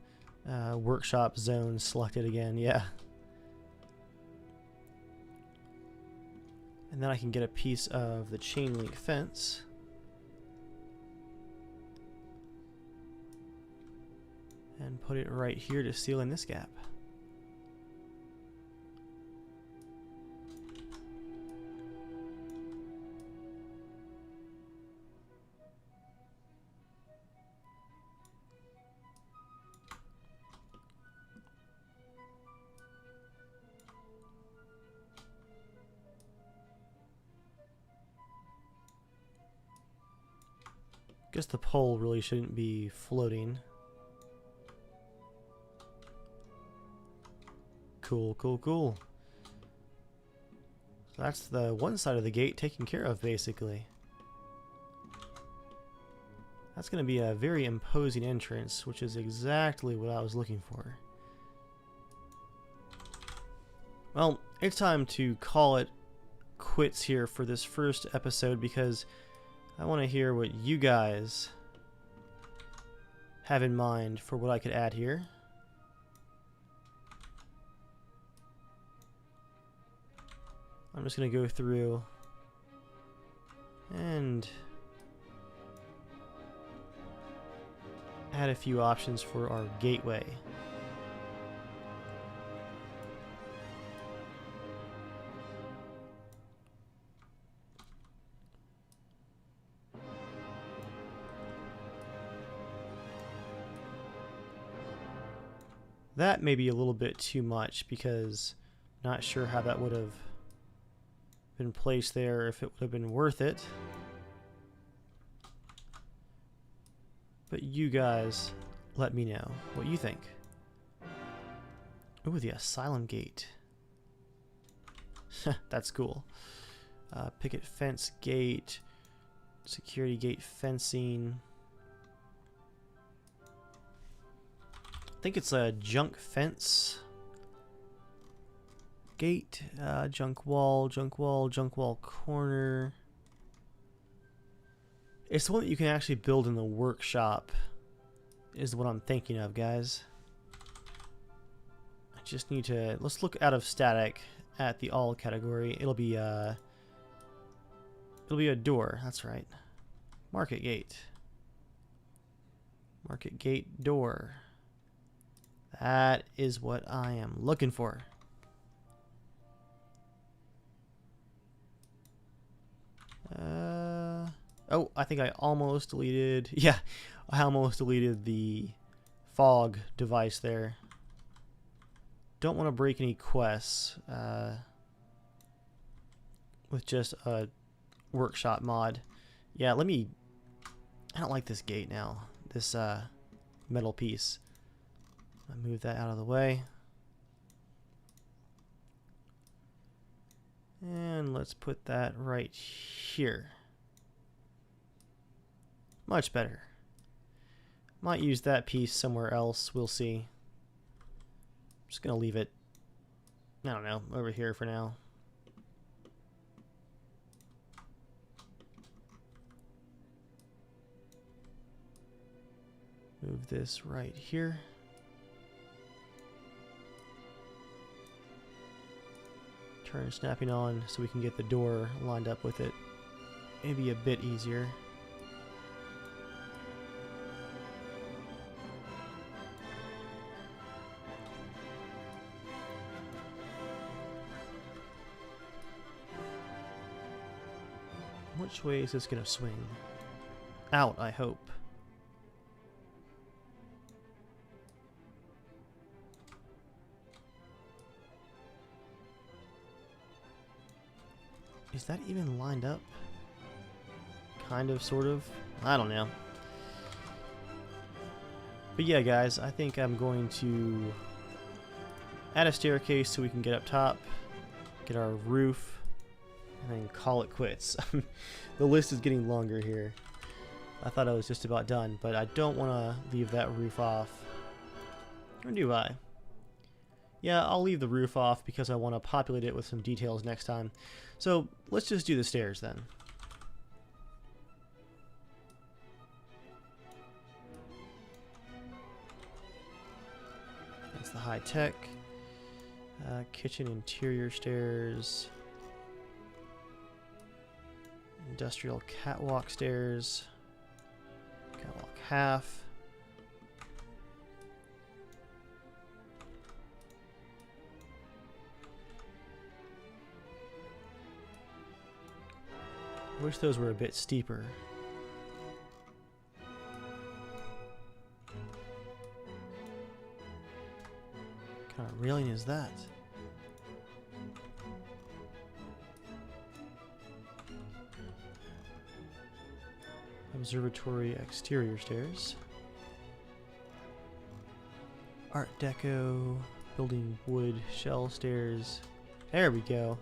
workshop zone selected again, yeah. And then I can get a piece of the chain link fence. And put it right here to seal in this gap. Guess the pole really shouldn't be floating. Cool, cool, cool. So that's the one side of the gate taken care of, basically. That's going to be a very imposing entrance, which is exactly what I was looking for. Well, it's time to call it quits here for this first episode, because I want to hear what you guys have in mind for what I could add here. I'm just going to go through and add a few options for our gateway. That may be a little bit too much, because I'm not sure how that would have been placed there, if it would have been worth it. But you guys let me know what you think. Ooh, the asylum gate. That's cool. Picket fence gate, security gate fencing. I think it's a junk fence gate, junk wall, junk wall, junk wall corner. It's the one that you can actually build in the workshop, is what I'm thinking of, guys. I just need to, let's look out of static at the all category. It'll be a door, that's right. Market gate. Market gate door. That is what I am looking for. Oh, I think I almost deleted... Yeah, I almost deleted the fog device there. Don't want to break any quests with just a workshop mod. Yeah, let me... I don't like this gate now. This metal piece. I'll move that out of the way. And let's put that right here. Much better. Might use that piece somewhere else, we'll see. I'm just gonna leave it, I don't know, over here for now. Move this right here. Turn snapping on so we can get the door lined up with it. Maybe a bit easier. Which way is this gonna swing? Out, I hope. Is that even lined up? Kind of, sort of. I don't know. But yeah, guys, I think I'm going to add a staircase so we can get up top, get our roof, and then call it quits. The list is getting longer here. I thought I was just about done, but I don't want to leave that roof off. Or do I? Yeah, I'll leave the roof off because I want to populate it with some details next time. So let's just do the stairs then. the high tech. Kitchen interior stairs. Industrial catwalk stairs. Catwalk half. Wish those were a bit steeper. What kind of railing is that? Observatory exterior stairs. Art Deco, building wood shell stairs. There we go.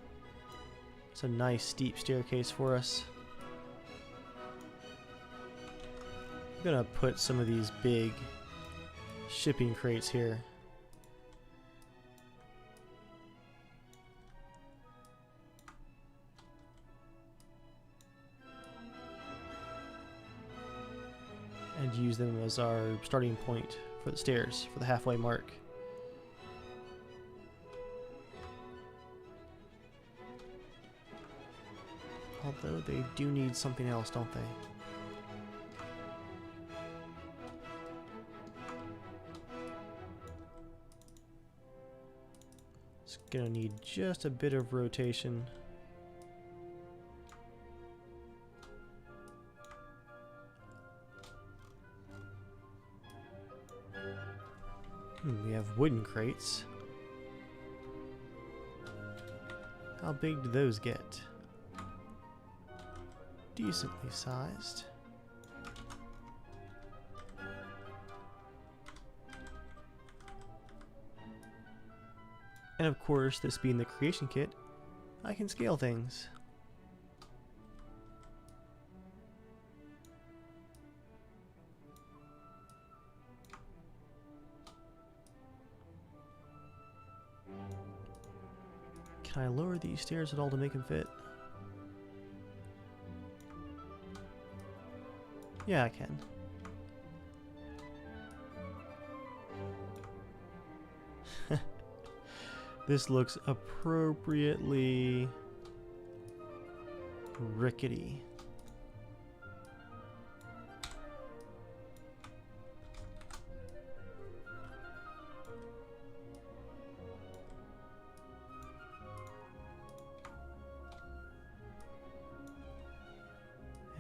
It's a nice steep staircase for us. I'm gonna put some of these big shipping crates here. And use them as our starting point for the stairs, for the halfway mark. Although they do need something else, don't they? It's gonna need just a bit of rotation. We have wooden crates. How big do those get? Decently sized. And of course, this being the creation kit, I can scale things. Can I lower these stairs at all to make them fit? Yeah, I can. This looks appropriately rickety.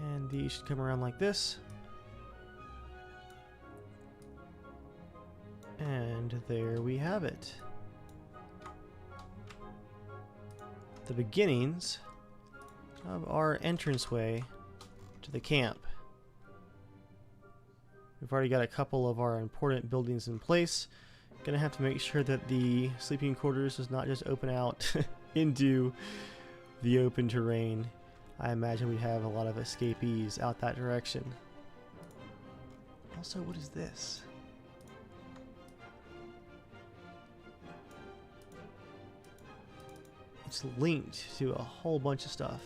And these should come around like this. And there we have it. The beginnings of our entranceway to the camp. We've already got a couple of our important buildings in place. Gonna have to make sure that the sleeping quarters does not just open out into the open terrain. I imagine we have a lot of escapees out that direction. Also, what is this? It's linked to a whole bunch of stuff.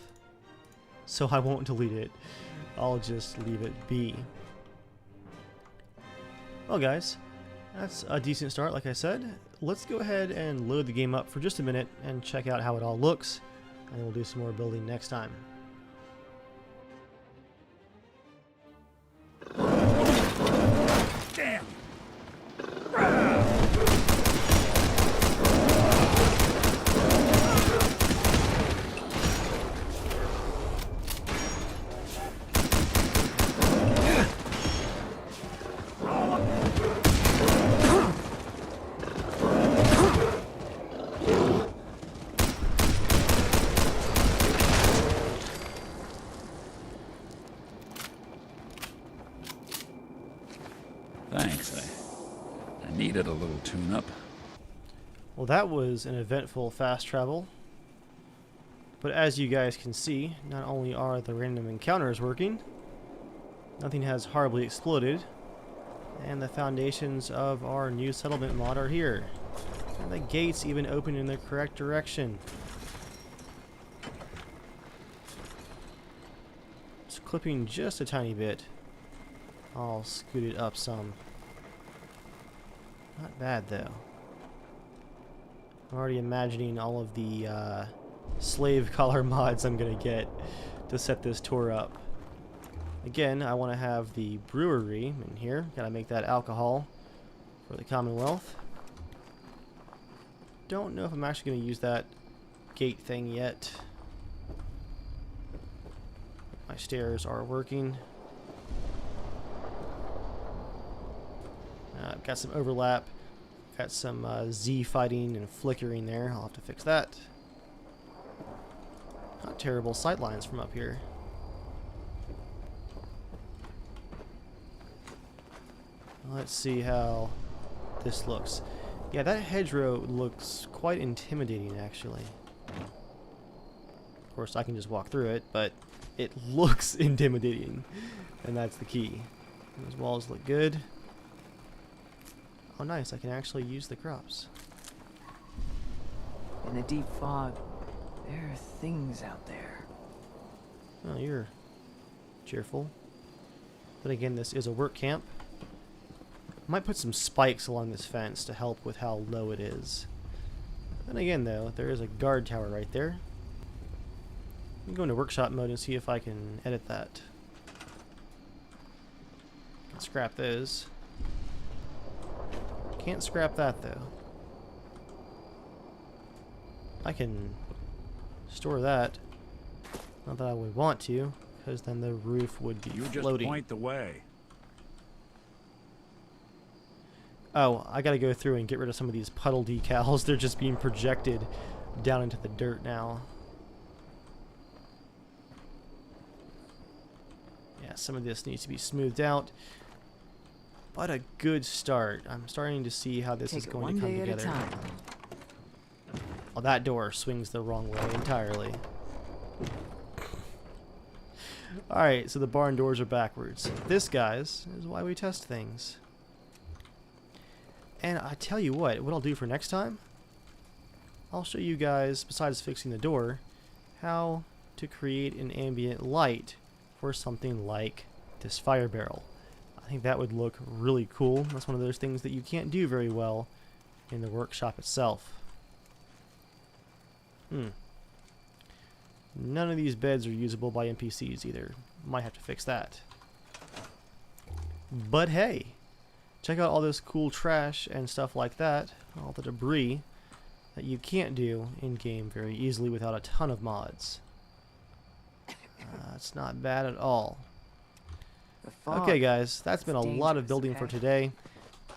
So I won't delete it. I'll just leave it be. Well guys, that's a decent start like I said. Let's go ahead and load the game up for just a minute and check out how it all looks. And we'll do some more building next time. Damn! Thanks. I needed a little tune-up. Well, that was an eventful fast travel. But as you guys can see, not only are the random encounters working, nothing has horribly exploded, and the foundations of our new settlement mod are here. And the gates even open in the correct direction. It's clipping just a tiny bit. I'll scoot it up some. Not bad though. I'm already imagining all of the slave collar mods I'm gonna get to set this tour up. Again, I want to have the brewery in here. Gotta make that alcohol for the Commonwealth. Don't know if I'm actually gonna use that gate thing yet. My stairs are working. I've got some overlap. Got some Z fighting and flickering there. I'll have to fix that. Not terrible sight lines from up here. Let's see how this looks. Yeah, that hedgerow looks quite intimidating, actually. Of course, I can just walk through it, but it looks intimidating, and that's the key. Those walls look good. Oh, nice, I can actually use the crops. In the deep fog, there are things out there. Oh, you're cheerful. But again, this is a work camp. I might put some spikes along this fence to help with how low it is. Then again, though, there is a guard tower right there. Let me go into workshop mode and see if I can edit that. Can scrap those. Can't scrap that, though. I can store that. Not that I would want to, because then the roof would be floating. You just point the way. Oh, I gotta go through and get rid of some of these puddle decals. They're just being projected down into the dirt now. Yeah, some of this needs to be smoothed out. But a good start. I'm starting to see how this is going to come together. Oh, that door swings the wrong way entirely. Alright, so the barn doors are backwards. This, guys, is why we test things. And I tell you what I'll do for next time, I'll show you guys, besides fixing the door, how to create an ambient light for something like this fire barrel. I think that would look really cool. That's one of those things that you can't do very well in the workshop itself. None of these beds are usable by NPCs either. Might have to fix that. But hey, check out all this cool trash and stuff like that, all the debris that you can't do in-game very easily without a ton of mods. It's not bad at all. Okay guys, that's been a lot of building for today.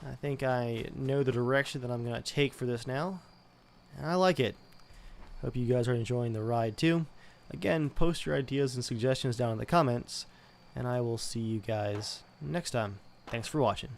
I think I know the direction that I'm going to take for this now, and I like it. Hope you guys are enjoying the ride too. Again, post your ideas and suggestions down in the comments, and I will see you guys next time. Thanks for watching.